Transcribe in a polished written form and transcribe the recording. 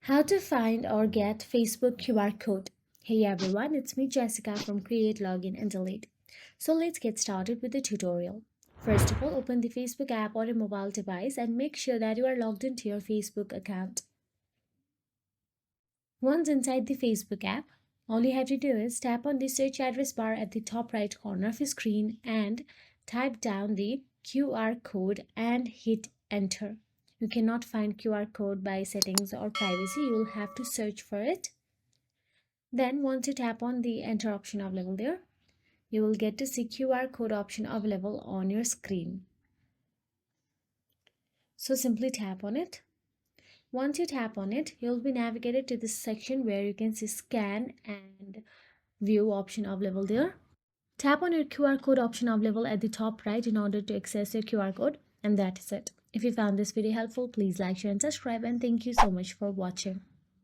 How to find or get Facebook QR code. Hey everyone, it's me Jessica from Create, Login and Delete. So let's get started with the tutorial. First of all, open the Facebook app on a mobile device and make sure that you are logged into your Facebook account. Once inside the Facebook app, all you have to do is tap on the search address bar at the top right corner of your screen and type down the QR code and hit enter. You cannot find QR code by settings or privacy, you will have to search for it. Then once you tap on the enter option available there, you will get to see QR code option available on your screen. So simply tap on it. Once you tap on it, you'll be navigated to this section where you can see scan and view option available there. Tap on your QR code option available at the top right in order to access your QR code, and that is it. If you found this video helpful, please like, share and subscribe, and thank you so much for watching.